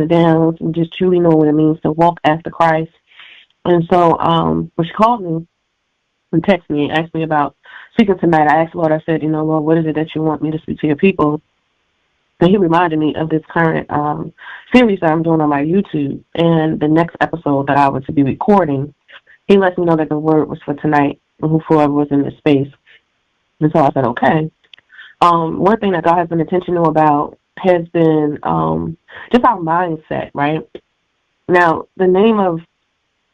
the downs and just truly know what it means to walk after Christ. And so, when she called me and texted me and asked me about speaking tonight, I asked Lord, I said, Lord, what is it that you want me to speak to your people? And he reminded me of this current series that I'm doing on my YouTube. And the next episode that I was to be recording, he let me know that the word was for tonight and whoever was in this space. And so I said, okay. One thing that God has been intentional about has been just our mindset, right? Now, the name of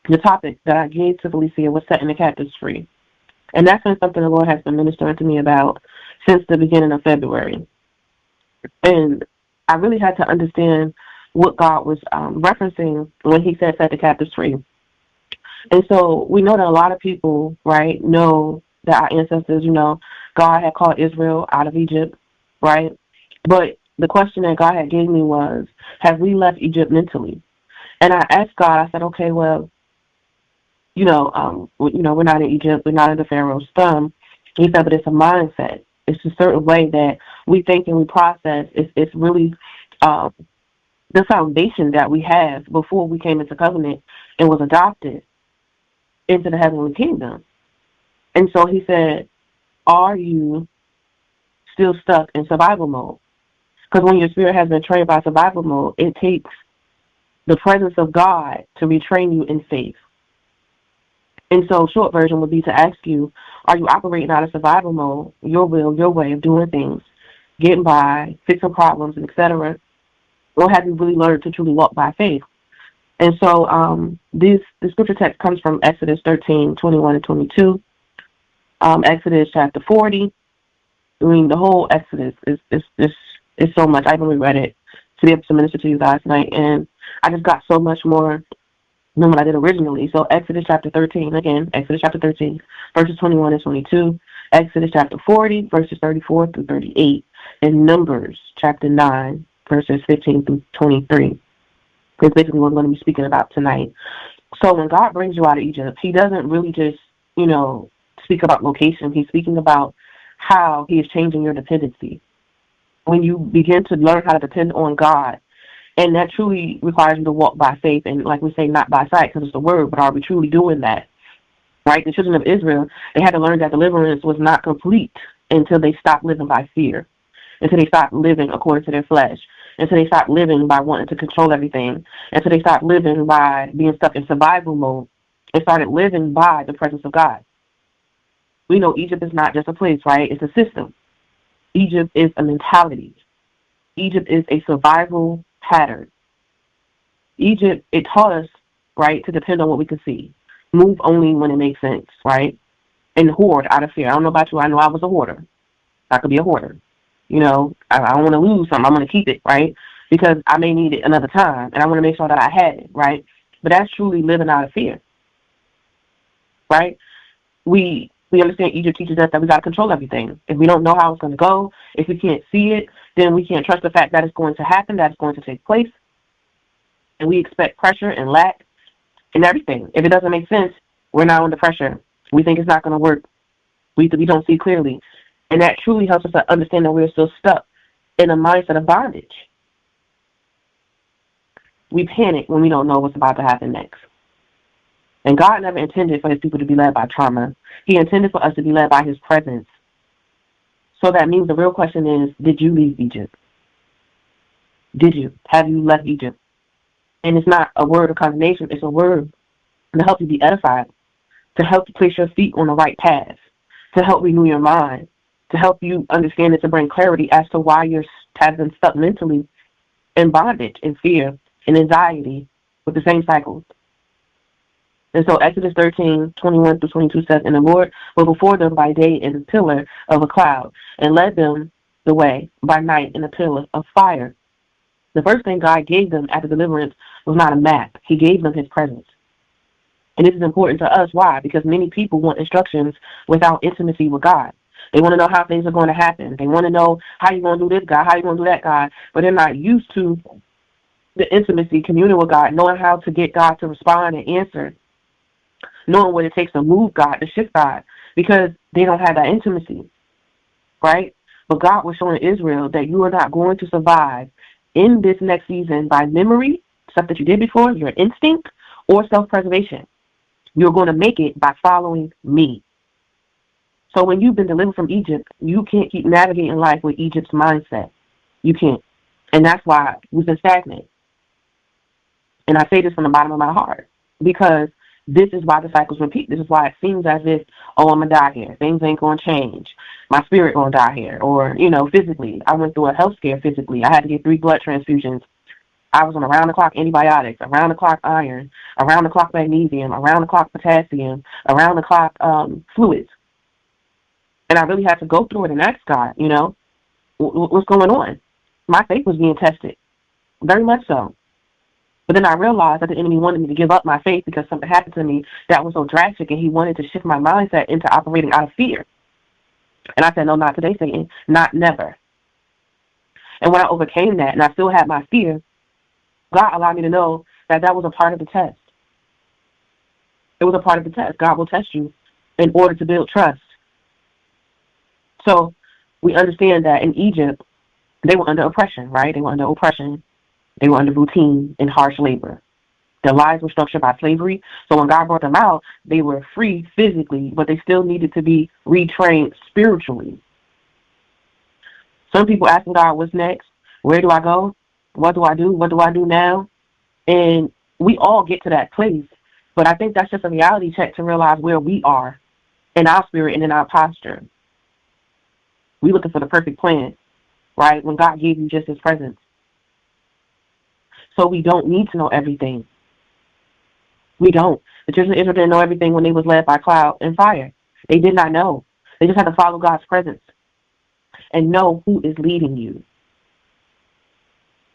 the topic that I gave to Felicia was setting the captives free. And that's been something the Lord has been ministering to me about since the beginning of February. And I really had to understand what God was referencing when he said set the captives free. And so we know that a lot of people, right, know that our ancestors, God had called Israel out of Egypt, right? But the question that God had gave me was, have we left Egypt mentally? And I asked God, I said, okay, well, we're not in Egypt, we're not under Pharaoh's thumb. He said, but it's a mindset. It's a certain way that we think and we process. It's really the foundation that we have before we came into covenant and was adopted into the heavenly kingdom. And so he said, are you still stuck in survival mode? Because when your spirit has been trained by survival mode, it takes the presence of God to retrain you in faith. And so short version would be to ask you, are you operating out of survival mode, your will, your way of doing things, getting by, fixing problems, etc., or have you really learned to truly walk by faith? And so the scripture text comes from Exodus 13:21 and 22, Exodus chapter 40. I mean, the whole Exodus is so much. I even reread it to be able to minister to you guys tonight, and I just got so much more than what I did originally. So Exodus chapter 13, again, Exodus chapter 13, verses 21 and 22, Exodus chapter 40, verses 34 through 38, and Numbers chapter 9, verses 15 through 23. That's basically what I'm going to be speaking about tonight. So when God brings you out of Egypt, he doesn't really just, speak about location. He's speaking about how he is changing your dependency. When you begin to learn how to depend on God, and that truly requires you to walk by faith, and like we say, not by sight, because it's the word, but are we truly doing that? Right? The children of Israel, they had to learn that deliverance was not complete until they stopped living by fear, until they stopped living according to their flesh, until they stopped living by wanting to control everything, until they stopped living by being stuck in survival mode and started living by the presence of God. We know Egypt is not just a place, right? It's a system. Egypt is a mentality. Egypt is a survival pattern. Egypt, it taught us, right, to depend on what we can see. Move only when it makes sense, right? And hoard out of fear. I don't know about you. I know I was a hoarder. I could be a hoarder. I don't want to lose something. I'm going to keep it, right? Because I may need it another time, and I want to make sure that I had it, right? But that's truly living out of fear, right? We understand Egypt teaches us that we got to control everything. If we don't know how it's going to go, if we can't see it, then we can't trust the fact that it's going to happen, that it's going to take place. And we expect pressure and lack in everything. If it doesn't make sense, we're not under pressure. We think it's not going to work. We don't see clearly. And that truly helps us to understand that we're still stuck in a mindset of bondage. We panic when we don't know what's about to happen next. And God never intended for his people to be led by trauma. He intended for us to be led by his presence. So that means the real question is, did you leave Egypt? Did you? Have you left Egypt? And it's not a word of condemnation. It's a word to help you be edified, to help you place your feet on the right path, to help renew your mind, to help you understand and to bring clarity as to why you have been stuck mentally in bondage and fear and anxiety with the same cycles. And so Exodus 13:21 through 22 says, and the Lord was before them by day in a pillar of a cloud, and led them the way by night in a pillar of fire. The first thing God gave them after deliverance was not a map. He gave them his presence. And this is important to us. Why? Because many people want instructions without intimacy with God. They want to know how things are going to happen. They want to know how you're going to do this, God, how you're going to do that, God. But they're not used to the intimacy, communing with God, knowing how to get God to respond and answer, knowing what it takes to move God, to shift God, because they don't have that intimacy, right? But God was showing Israel that you are not going to survive in this next season by memory, stuff that you did before, your instinct, or self-preservation. You're going to make it by following me. So when you've been delivered from Egypt, you can't keep navigating life with Egypt's mindset. You can't. And that's why we've been stagnant. And I say this from the bottom of my heart because this is why the cycles repeat. This is why it seems as if, oh, I'm going to die here. Things ain't going to change. My spirit going to die here. Or, physically. I went through a health scare physically. I had to get 3 blood transfusions. I was on around-the-clock antibiotics, around-the-clock iron, around-the-clock magnesium, around-the-clock potassium, around-the-clock fluids. And I really had to go through it and ask God, what's going on? My faith was being tested, very much so. But then I realized that the enemy wanted me to give up my faith because something happened to me that was so drastic, and he wanted to shift my mindset into operating out of fear. And I said, no, not today, Satan, not never. And when I overcame that and I still had my fear, God allowed me to know that that was a part of the test. It was a part of the test. God will test you in order to build trust. So we understand that in Egypt, they were under oppression, right? They were under oppression. They were under routine and harsh labor. Their lives were structured by slavery. So when God brought them out, they were free physically, but they still needed to be retrained spiritually. Some people asking God, what's next? Where do I go? What do I do? What do I do now? And we all get to that place. But I think that's just a reality check to realize where we are in our spirit and in our posture. We're looking for the perfect plan, right? When God gave you just his presence. So we don't need to know everything. We don't. The children of Israel didn't know everything when they was led by cloud and fire. They did not know. They just had to follow God's presence and know who is leading you.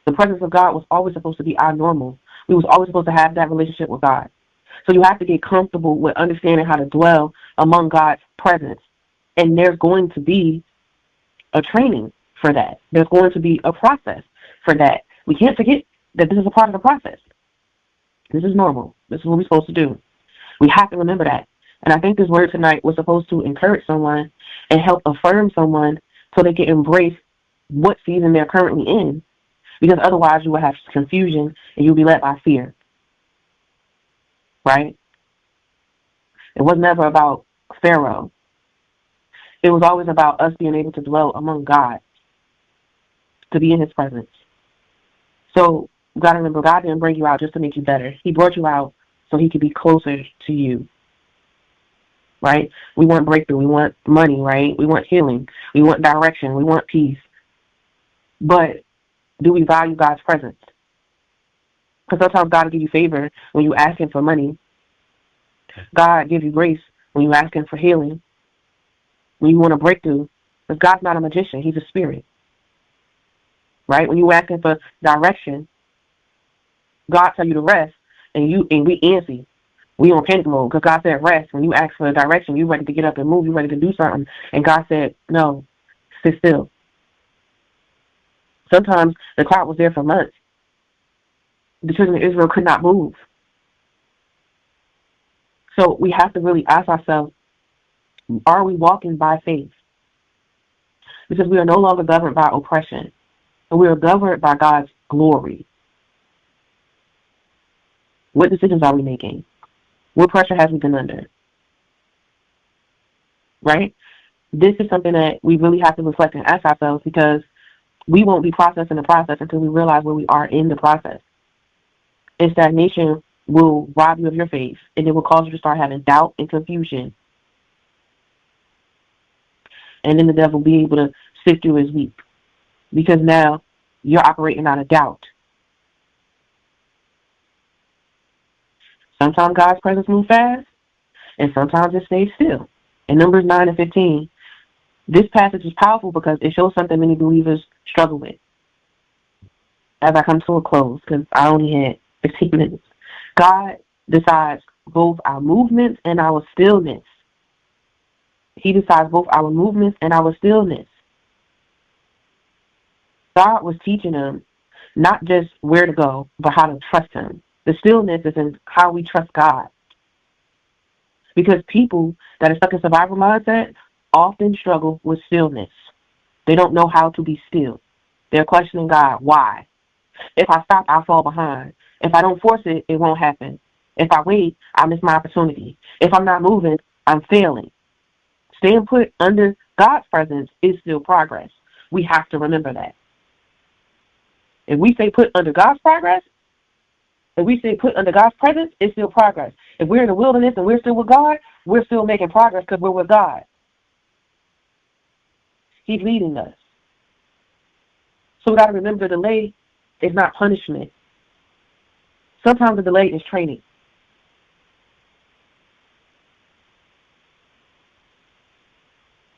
The presence of God was always supposed to be our normal. We was always supposed to have that relationship with God. So you have to get comfortable with understanding how to dwell among God's presence. And there's going to be a training for that. There's going to be a process for that. We can't forget that this is a part of the process. This is normal. This is what we're supposed to do. We have to remember that. And I think this word tonight was supposed to encourage someone and help affirm someone so they can embrace what season they're currently in. Because otherwise you will have confusion and you'll be led by fear. Right? It was never about Pharaoh. It was always about us being able to dwell among God, to be in his presence. So you got to remember, God didn't bring you out just to make you better. He brought you out so he could be closer to you. Right? We want breakthrough. We want money, right? We want healing. We want direction. We want peace. But do we value God's presence? Because sometimes God will give you favor when you ask him for money. God gives you grace when you ask him for healing. When you want a breakthrough. Because God's not a magician. He's a spirit. Right? When you ask him for direction, God tell you to rest, and we antsy. We on panic mode because God said rest. When you ask for direction, you ready to get up and move. You ready to do something. And God said, no, sit still. Sometimes the cloud was there for months. The children of Israel could not move. So we have to really ask ourselves, are we walking by faith? Because we are no longer governed by oppression. And we are governed by God's glory. What decisions are we making? What pressure has we been under? Right? This is something that we really have to reflect and ask ourselves because we won't be processing the process until we realize where we are in the process. And stagnation will rob you of your faith, and it will cause you to start having doubt and confusion. And then the devil will be able to sift you as weak because now you're operating out of doubt. Sometimes God's presence moves fast, and sometimes it stays still. In Numbers 9 and 15, this passage is powerful because it shows something many believers struggle with. As I come to a close, because I only had 15 minutes, God decides both our movements and our stillness. He decides both our movements and our stillness. God was teaching them not just where to go, but how to trust him. The stillness is in how we trust God. Because people that are stuck in survival mindset often struggle with stillness. They don't know how to be still. They're questioning God. Why? If I stop, I'll fall behind. If I don't force it, it won't happen. If I wait, I miss my opportunity. If I'm not moving, I'm failing. Staying put under God's presence is still progress. We have to remember that. If we stay put under God's progress, if we stay put under God's presence, it's still progress. If we're in the wilderness and we're still with God, we're still making progress because we're with God. He's leading us. So we got to remember the delay is not punishment. Sometimes the delay is training.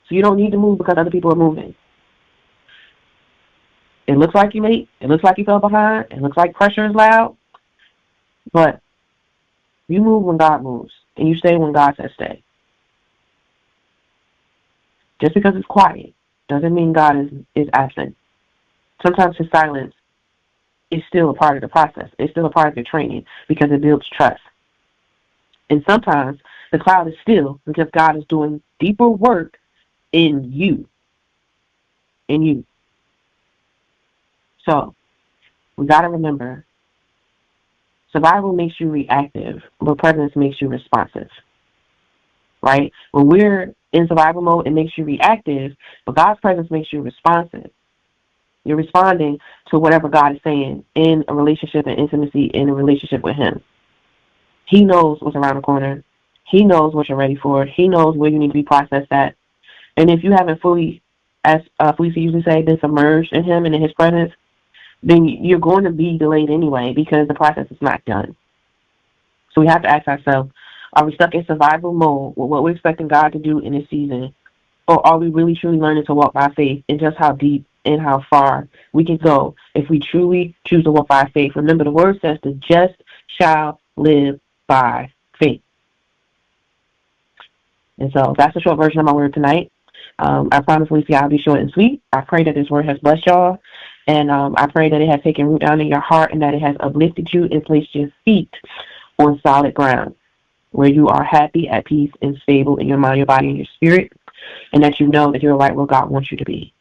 So you don't need to move because other people are moving. It looks like you're late. It looks like you fell behind. It looks like pressure is loud. But you move when God moves, and you stay when God says stay. Just because it's quiet doesn't mean God is absent. Sometimes his silence is still a part of the process. It's still a part of your training because it builds trust. And sometimes the cloud is still because God is doing deeper work in you. In you. So we got to remember, survival makes you reactive, but presence makes you responsive. Right? When we're in survival mode, it makes you reactive, but God's presence makes you responsive. You're responding to whatever God is saying in a relationship and intimacy in a relationship with him. He knows what's around the corner. He knows what you're ready for. He knows where you need to be processed at. And if you haven't fully, as Felicia usually say, been submerged in him and in his presence, then you're going to be delayed anyway because the process is not done. So we have to ask ourselves, are we stuck in survival mode with what we're expecting God to do in this season? Or are we really truly learning to walk by faith, and just how deep and how far we can go if we truly choose to walk by faith? Remember, the word says the just shall live by faith. And so that's the short version of my word tonight. I promise, Lisa, I'll be short and sweet. I pray that this word has blessed y'all. And I pray that it has taken root down in your heart and that it has uplifted you and placed your feet on solid ground where you are happy, at peace, and stable in your mind, your body, and your spirit, and that you know that you're right where God wants you to be.